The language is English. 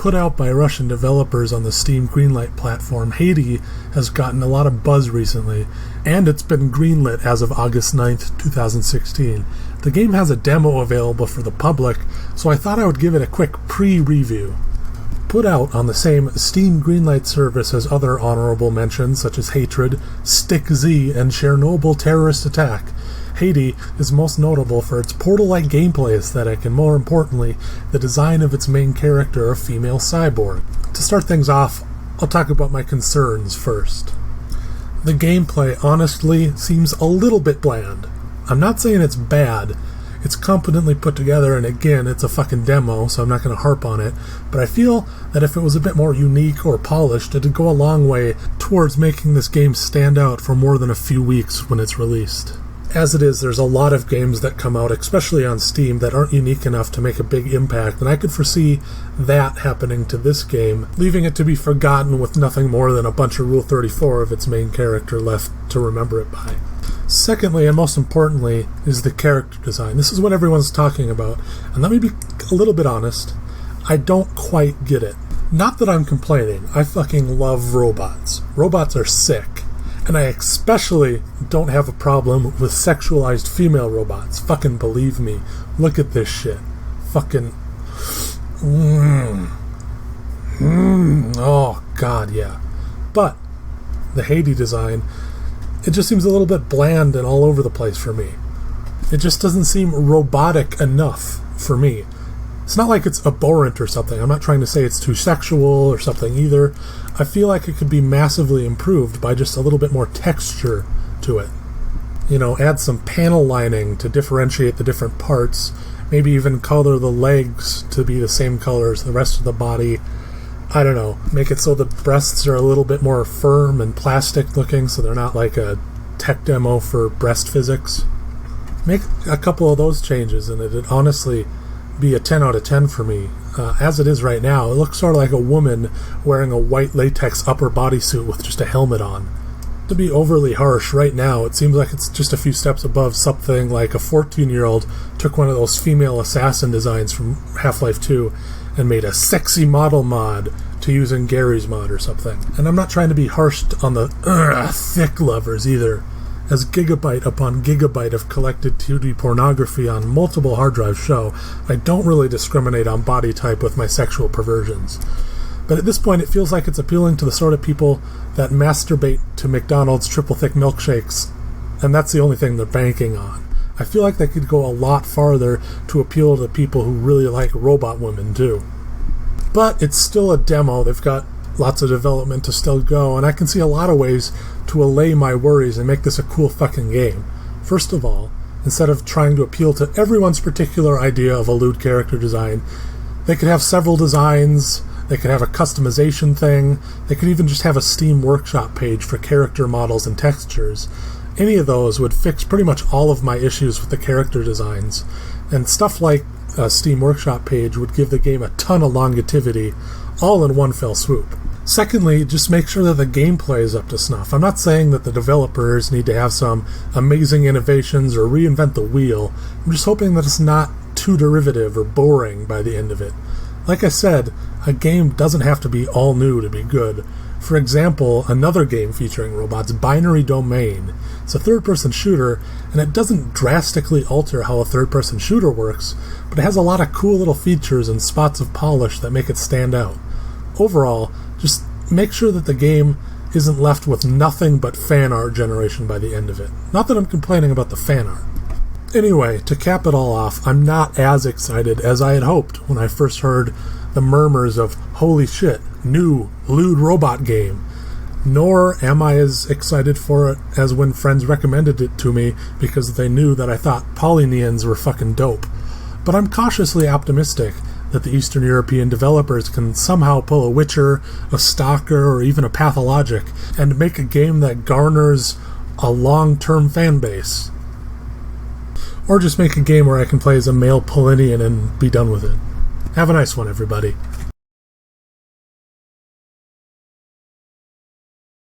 put out by Russian developers on the Steam Greenlight platform, Hades has gotten a lot of buzz recently, and it's been greenlit as of August 9th, 2016. The game has a demo available for the public, so I thought I would give it a quick pre-review. Put out on the same Steam Greenlight service as other honorable mentions such as Hatred, Stick Z, and Chernobyl Terrorist Attack, Hades is most notable for its Portal-like gameplay aesthetic and, more importantly, the design of its main character, a female cyborg. To start things off, I'll talk about my concerns first. The gameplay, honestly, seems a little bit bland. I'm not saying it's bad. It's competently put together, and again, it's a fucking demo, so I'm not going to harp on it, but I feel that if it was a bit more unique or polished, it'd go a long way towards making this game stand out for more than a few weeks when it's released. As it is, there's a lot of games that come out, especially on Steam, that aren't unique enough to make a big impact, and I could foresee that happening to this game, leaving it to be forgotten with nothing more than a bunch of Rule 34 of its main character left to remember it by. Secondly, and most importantly, is the character design. This is what everyone's talking about, and let me be a little bit honest, I don't quite get it. Not that I'm complaining, I fucking love robots. Robots are sick. And I especially don't have a problem with sexualized female robots. Fucking believe me. Look at this shit. Fucking... Oh, God, yeah. But the Hades design, it just seems a little bit bland and all over the place for me. It just doesn't seem robotic enough for me. It's not like it's abhorrent or something. I'm not trying to say it's too sexual or something either. I feel like it could be massively improved by just a little bit more texture to it. You know, add some panel lining to differentiate the different parts. Maybe even color the legs to be the same color as the rest of the body. I don't know. Make it so the breasts are a little bit more firm and plastic looking so they're not like a tech demo for breast physics. Make a couple of those changes and it'd honestly be a 10 out of 10 for me. As it is right now, it looks sort of like a woman wearing a white latex upper bodysuit with just a helmet on. To be overly harsh, right now it seems like it's just a few steps above something like a 14-year-old took one of those female assassin designs from Half-Life 2 and made a sexy model mod to use in Gary's mod or something. And I'm not trying to be harsh on the thick lovers either, as gigabyte upon gigabyte of collected 2D pornography on multiple hard drives show, I don't really discriminate on body type with my sexual perversions. But at this point, it feels like it's appealing to the sort of people that masturbate to McDonald's triple thick milkshakes, and that's the only thing they're banking on. I feel like they could go a lot farther to appeal to people who really like robot women, too. But it's still a demo. They've got lots of development to still go, and I can see a lot of ways to allay my worries and make this a cool fucking game. First of all, instead of trying to appeal to everyone's particular idea of a lewd character design, they could have several designs, they could have a customization thing, they could even just have a Steam Workshop page for character models and textures. Any of those would fix pretty much all of my issues with the character designs, and stuff like a Steam Workshop page would give the game a ton of longevity, all in one fell swoop. Secondly, just make sure that the gameplay is up to snuff. I'm not saying that the developers need to have some amazing innovations or reinvent the wheel. I'm just hoping that it's not too derivative or boring by the end of it. Like I said, a game doesn't have to be all new to be good. For example, another game featuring robots, Binary Domain. It's a third-person shooter, and it doesn't drastically alter how a third-person shooter works, but it has a lot of cool little features and spots of polish that make it stand out. Overall, just make sure that the game isn't left with nothing but fan art generation by the end of it. Not that I'm complaining about the fan art. Anyway, to cap it all off, I'm not as excited as I had hoped when I first heard the murmurs of, holy shit, new lewd robot game. Nor am I as excited for it as when friends recommended it to me because they knew that I thought Polyneans were fucking dope. But I'm cautiously optimistic that the Eastern European developers can somehow pull a Witcher, a Stalker, or even a Pathologic and make a game that garners a long-term fan base. Or just make a game where I can play as a male Polynesian and be done with it. Have a nice one, everybody.